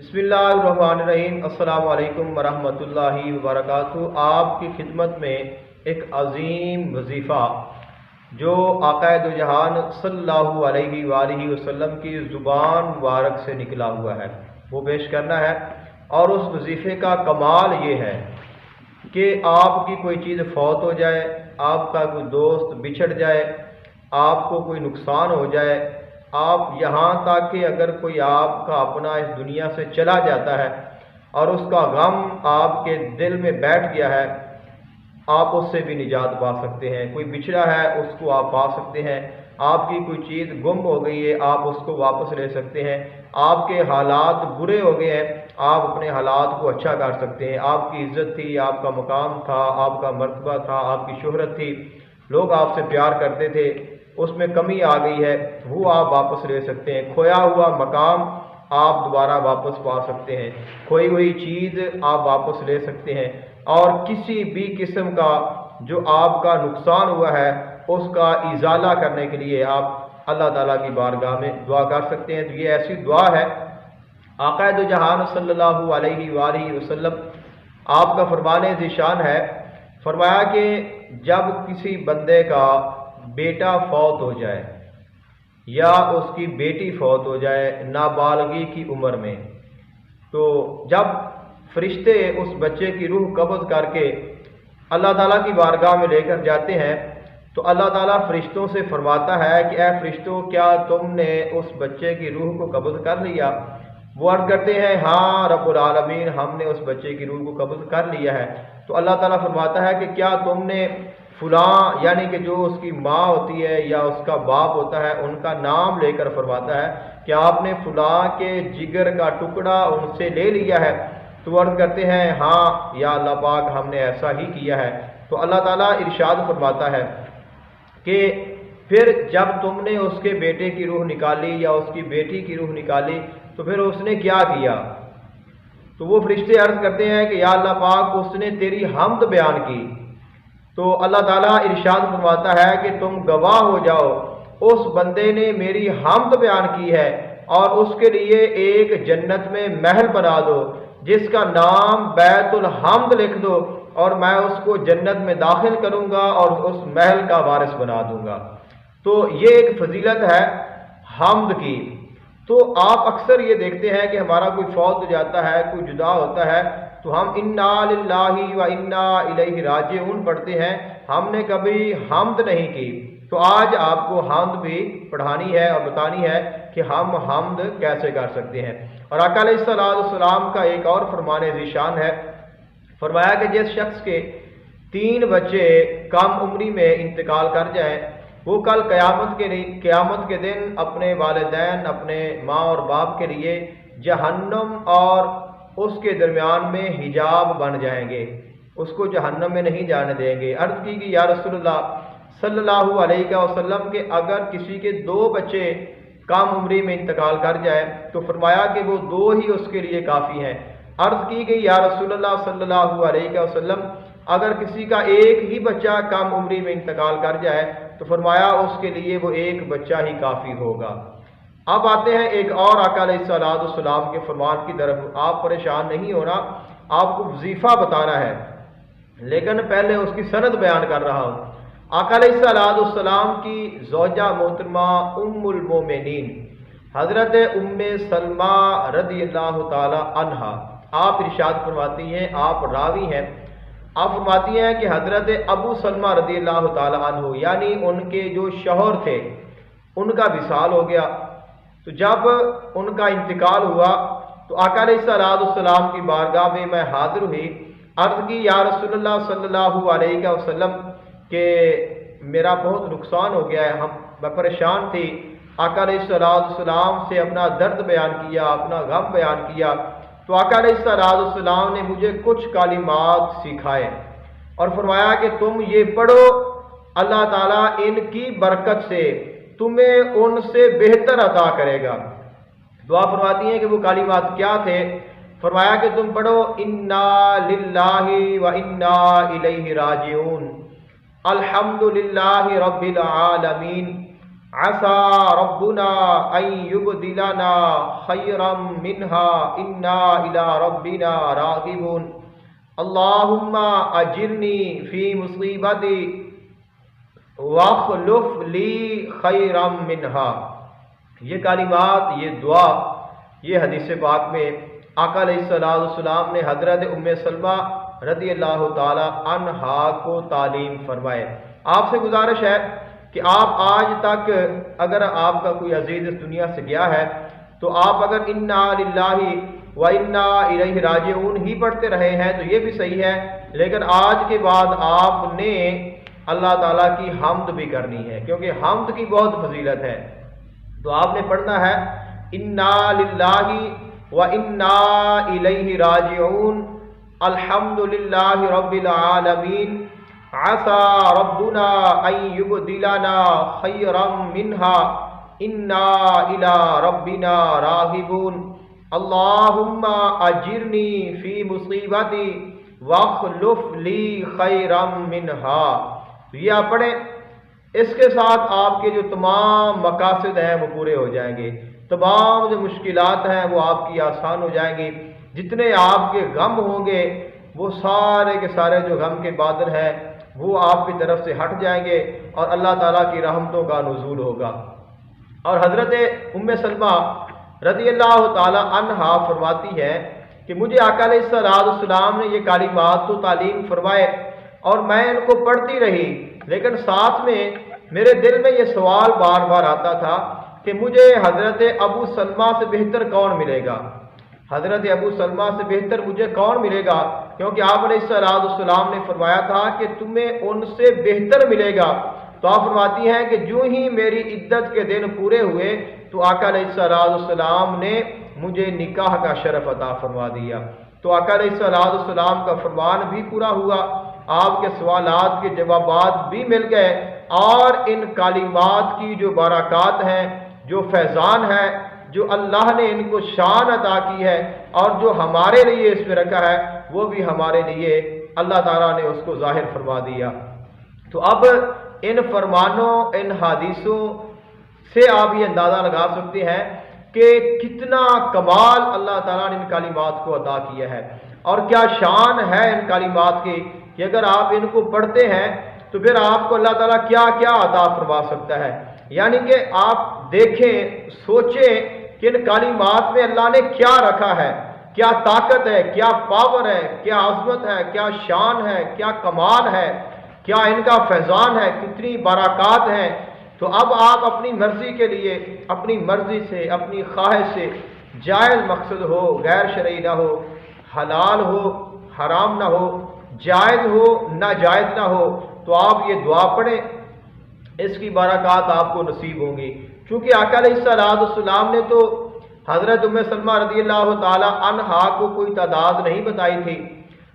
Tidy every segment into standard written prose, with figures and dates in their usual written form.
बिस्मिल्लाहिर्रहमानिर्रहीम। अस्सलाम वालेकुम वरहमतुल्लाहि वबरकातुहू। आप की खिदमत में एक अजीम वजीफ़ा जो आक़ाए दो जहान सल्लल्लाहु अलैहि वालैहि वसल्लम की ज़ुबान मुबारक से निकला हुआ है वो पेश करना है। और उस वजीफ़े का कमाल ये है कि आपकी कोई चीज़ फौत हो जाए, आपका कोई दोस्त बिछड़ जाए, आपको कोई नुकसान हो जाए, आप यहाँ तक कि अगर कोई आपका अपना इस दुनिया से चला जाता है और उसका गम आपके दिल में बैठ गया है, आप उससे भी निजात पा सकते हैं। कोई बिछड़ा है उसको आप पा सकते हैं। आपकी कोई चीज़ गुम हो गई है, आप उसको वापस ले सकते हैं। आपके हालात बुरे हो गए हैं, आप अपने हालात को अच्छा कर सकते हैं। आपकी इज्जत थी, आपका मुकाम था, आपका मर्तबा था, आपकी शोहरत थी, लोग आपसे प्यार करते थे, उसमें कमी आ गई है, वो आप वापस ले सकते हैं। खोया हुआ मकाम आप दोबारा वापस पा सकते हैं। खोई हुई चीज़ आप वापस ले सकते हैं। और किसी भी किस्म का जो आपका नुकसान हुआ है उसका इजाला करने के लिए आप अल्लाह ताला की बारगाह में दुआ कर सकते हैं। तो ये ऐसी दुआ है, आक़ाए दो जहान सल्लल्लाहु अलैहि वालैहि वसल्लम आपका फरमाने ज़िशान है, फरमाया कि जब किसी बंदे का बेटा फौत हो जाए या उसकी बेटी फौत हो जाए नाबालगी की उम्र में, तो जब फरिश्ते उस बच्चे की रूह कब्ज़ करके अल्लाह ताला की बारगाह में लेकर जाते हैं तो अल्लाह ताला फरिश्तों से फरमाता है कि ऐ फरिश्तों, क्या तुमने उस बच्चे की रूह को कब्ज़ कर लिया? वो अर्ज़ करते हैं हाँ रब्बुल आलमीन, हमने उस बच्चे की रूह को कब्ज़ कर लिया है। तो अल्लाह ताला फरमाता है कि क्या तुमने फलां, यानी कि जो उसकी माँ होती है या उसका बाप होता है, उनका नाम लेकर फरमाता है कि आपने फलां के जिगर का टुकड़ा उनसे ले लिया है? तो अर्ज़ करते हैं हाँ या अल्लाह पाक, हमने ऐसा ही किया है। तो अल्लाह ताला इरशाद फरमाता है कि फिर जब तुमने उसके बेटे की रूह निकाली या उसकी बेटी की रूह निकाली तो फिर उसने क्या किया? तो वो फरिश्ते अर्ज़ करते हैं कि या अल्लाह पाक, उसने तेरी हम्द बयान की। तो अल्लाह ताला इरशाद फरमाता है कि तुम गवाह हो जाओ, उस बंदे ने मेरी हम्द बयान की है और उसके लिए एक जन्नत में महल बना दो जिसका नाम बैतुल हम्द लिख दो, और मैं उसको जन्नत में दाखिल करूंगा और उस महल का वारिस बना दूंगा। तो ये एक फजीलत है हम्द की। तो आप अक्सर ये देखते हैं कि हमारा कोई फौत हो जाता है, कोई जुदा होता है, तो हम इन्ना लिल्लाहि व इन्ना इलैहि राजिऊन पढ़ते हैं, हमने कभी हम्द नहीं की। तो आज आपको हम्द भी पढ़ानी है और बतानी है कि हम हम्द कैसे कर सकते हैं। और आका अलैहिस्सलाम का एक और फरमाने ज़िशान है, फरमाया कि जिस शख्स के 3 बच्चे कम उम्री में इंतकाल कर जाएं, वो कल क़यामत के दिन अपने वालिदैन, अपने माँ और बाप के लिए जहन्नम और उसके दरमियान में हिजाब बन जाएंगे, उसको जहन्नम में नहीं जाने देंगे। अर्ज़ की कि या रसूलल्लाह सल्लल्लाहु अलैहि वसल्लम के अगर किसी के 2 बच्चे कम उम्री में इंतकाल कर जाए तो फरमाया कि वो 2 ही उसके लिए काफ़ी हैं। अर्ज़ की गई या रसूलल्लाह सल्लल्लाहु अलैहि वसल्लम, अगर किसी का एक ही बच्चा कम उम्री में इंतकाल कर जाए तो फरमाया उसके लिए वो एक बच्चा ही काफ़ी होगा। अब आते हैं एक और आका अलैहिस्सलाम के फरमान की तरफ। आप परेशान नहीं होना, आपको वजीफ़ा बताना है, लेकिन पहले उसकी सनद बयान कर रहा हूँ। आका अलैहिस्सलाम की ज़ौजा मोहतरमा उम्मुल मोमिनीन हज़रत उम्मे सलमा रज़ियल्लाहु ताला अन्हा, आप इरशाद फरमाती हैं, आप रावी हैं, आप फरमाती हैं कि हज़रत अबू सलमा रज़ियल्लाहु ताला अन्हु, यानी उनके जो शौहर थे, उनका विसाल हो गया। तो जब उनका इंतकाल हुआ तो आका अलैहिस्सलाम की बारगाह में मैं हाजिर हुई। अर्ज़ की या रसूलल्लाह सल्लल्लाहु अलैहि वसल्लम कि मेरा बहुत नुकसान हो गया है, मैं परेशान थी। आका अलैहिस्सलाम से अपना दर्द बयान किया, अपना गम बयान किया। तो आका अलैहिस्सलाम ने मुझे कुछ कालिमात सिखाए और फरमाया कि तुम ये पढ़ो, अल्लाह ताला इनकी बरकत से तुम्हें उनसे बेहतर अता करेगा। दुआ फरमाती हैं कि वो कालिमात क्या थे? फरमाया कि तुम पढ़ो इन्ना लिल्लाहि व इन्ना इलैहि राजिऊन, अल्हम्दुलिल्लाहि रब्बिल आलमीन, आसा रब्बुना अन युबदिलना खैरम मिन्हा इन्ना इला रब्बिना रागिबून अल्लाहुम्मा अजिरनी फी मुसीबती वख्लुफ ली खैरम मिन्हा। ये कालिमात, ये दुआ, ये हदीस पाक में आका अलैहिस्सलाम ने हज़रत उम्मे सलमा रज़ी अल्लाह ताला अन्हा को तालीम फरमाए। आपसे गुजारिश है कि आप आज तक अगर आपका कोई अजीज इस दुनिया से गया है तो आप अगर इन्ना लिल्लाहि व इन्ना इलैहि राजिऊन ही पढ़ते रहे हैं तो ये भी सही है, लेकिन आज के बाद आपने अल्लाह ताला की हम्द भी करनी है, क्योंकि हम्द की बहुत फजीलत है। तो आपने पढ़ना है इन्ना लिल्लाहि व इन्ना इलैहि राजिऊन अल्हम्दुलिल्लाहि रब्बिल आलमीन आसा रब्बुना अन युबदिलना खैरम मिन्हा इन्ना इला रब्बिना रागिबून अल्लाहुम्मा अजिरनी फी मुसीबती वख्लुफ ली खैरम मिन्हा। तो ये आप पढ़ें, इसके साथ आपके जो तमाम मकासद हैं वो पूरे हो जाएंगे, तमाम जो मुश्किलात हैं वो आपकी आसान हो जाएंगी, जितने आपके गम होंगे वो सारे के सारे जो गम के बादल हैं वो आपकी तरफ से हट जाएंगे और अल्लाह ताला की रहमतों का नुज़ूल होगा। और हज़रत उम्मे सलमा रज़ी अल्लाह ताला अन्हा फरमाती है कि मुझे आका अलैहिस्सलाम ने ये कालिमात तो तालीम फरमाए और मैं इनको पढ़ती रही, लेकिन साथ में मेरे दिल में ये सवाल बार बार आता था कि मुझे हज़रत अबू सलमा से बेहतर कौन मिलेगा, हज़रत अबू सलमा से बेहतर मुझे कौन मिलेगा, क्योंकि आप अलैहिस्सलाम ने फरमाया था कि तुम्हें उनसे बेहतर मिलेगा। तो आप फरमाती हैं कि जो ही मेरी इद्दत के दिन पूरे हुए तो आका अलैहिस्सलाम ने मुझे निकाह का शरफ अता फरमा दिया। तो आका अलैहिस्सलाम का फरमान भी पूरा हुआ, आपके सवालात के जवाबात भी मिल गए और इन कालिमात की जो बरक़ात हैं, जो फैज़ान है, जो अल्लाह ने इनको शान अता की है और जो हमारे लिए इसमें रखा है वो भी हमारे लिए अल्लाह ताला ने उसको ज़ाहिर फरमा दिया। तो अब इन फरमानों, इन हदीसों से आप ये अंदाज़ा लगा सकते हैं कि कितना कमाल अल्लाह ताला ने इन कालिमात को अता किया है और क्या शान है इन कालिमात की कि अगर आप इनको पढ़ते हैं तो फिर आपको अल्लाह ताला क्या क्या अता फरमा सकता है। यानी कि आप देखें, सोचें कि इन कालिमात में अल्लाह ने क्या रखा है, क्या ताकत है, क्या पावर है, क्या अज़मत है, क्या शान है, क्या कमाल है, क्या इनका फैज़ान है, कितनी बरक़ात हैं। तो अब आप अपनी मर्ज़ी के लिए, अपनी मर्ज़ी से, अपनी ख्वाहिश से, जायज़ मकसद हो, गैर शरई ना हो, हलाल हो, हराम ना हो, जायज़ हो, नाजायज़ ना हो, तो आप ये दुआ पढ़ें, इसकी बरक़ात आपको नसीब होंगी। क्योंकि आका अलैहिस्सलाम ने तो हज़रत उम्मे सलमा रज़ी अल्लाह ताला अन्हा को कोई तादाद नहीं बताई थी।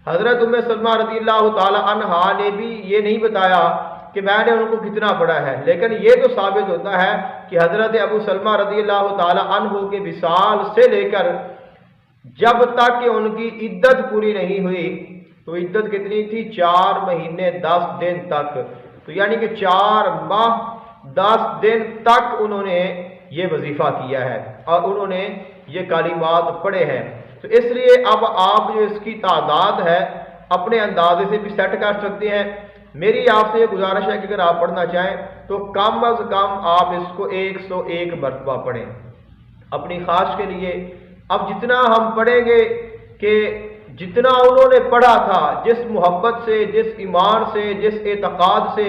हज़रत उम्मे सलमा रज़ी अल्लाह ताला अन्हा ने भी ये नहीं बताया कि मैंने उनको कितना पढ़ा है, लेकिन ये तो साबित होता है कि हज़रत अबू सलमा रज़ी अल्लाह ताला अन्हु के विसाल से लेकर जब तक कि उनकी इद्दत पूरी नहीं हुई, तो इद्दत कितनी थी, 4 महीने 10 दिन तक, तो यानी कि 4 माह 10 दिन तक उन्होंने ये वजीफ़ा किया है और उन्होंने ये कालिमात पढ़े हैं। तो इसलिए अब आप जो इसकी तादाद है अपने अंदाजे से भी सेट कर सकते हैं। मेरी आपसे ये गुजारिश है कि अगर आप पढ़ना चाहें तो कम अज़ कम आप इसको 101 मरतबा पढ़ें अपनी ख्वाहिश के लिए। अब जितना हम पढ़ेंगे कि जितना उन्होंने पढ़ा था, जिस मोहब्बत से, जिस ईमान से, जिस एतक़ाद से,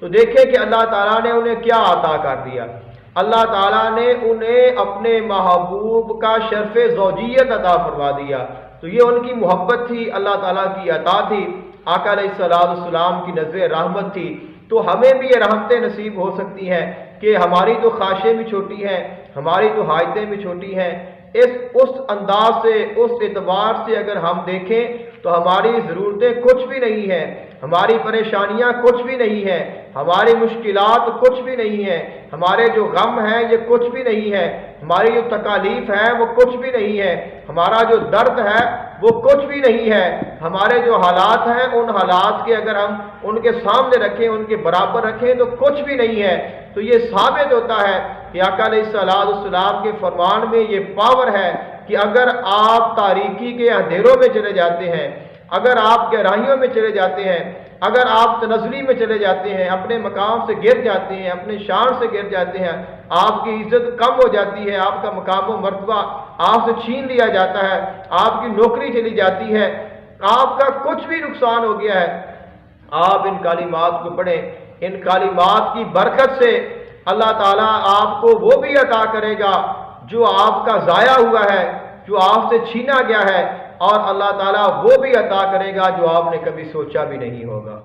तो देखें कि अल्लाह ताला ने उन्हें क्या अता कर दिया। अल्लाह ताला ने उन्हें अपने महबूब का शर्फ़े ज़ौजियत अता फरमा दिया। तो ये उनकी मोहब्बत थी, अल्लाह ताला की अता थी, आका अलैहिस्सलाम की नज़र रहमत थी। तो हमें भी ये रहमतें नसीब हो सकती हैं कि हमारी तो ख्वाहिशें भी छोटी हैं, हमारी तो हाजतें भी छोटी हैं, उस अंदाज से, उस एतबार से अगर हम देखें तो हमारी ज़रूरतें कुछ भी नहीं हैं, हमारी परेशानियां कुछ भी नहीं हैं, हमारी मुश्किलात कुछ भी नहीं है, हमारे जो गम हैं ये कुछ भी नहीं है, हमारी जो तकालीफ है वो कुछ भी नहीं है, हमारा जो दर्द है वो कुछ भी नहीं है, हमारे जो हालात हैं उन हालात के अगर हम उनके सामने रखें, उनके बराबर रखें तो कुछ भी नहीं है। तो ये साबित होता है कि आका अलैहिस्सलाम के फरमान में ये पावर है कि अगर आप तारीकी के अंधेरों में चले जाते हैं, अगर आप गहराइयों में चले जाते हैं, अगर आप तनज़ली में चले जाते हैं, अपने मकाम से गिर जाते हैं, अपने शान से गिर जाते हैं, आपकी इज्जत कम हो जाती है, आपका मकाम व मर्तबा आपसे छीन लिया जाता है, आपकी नौकरी चली जाती है, आपका कुछ भी नुकसान हो गया है, आप इन कालिमात को पढ़ें। इन कालिमात की बरकत से अल्लाह ताला आपको वो भी अता करेगा जो आपका ज़ाया हुआ है, जो आपसे छीना गया है, और अल्लाह ताला वो भी अता करेगा जो आपने कभी सोचा भी नहीं होगा।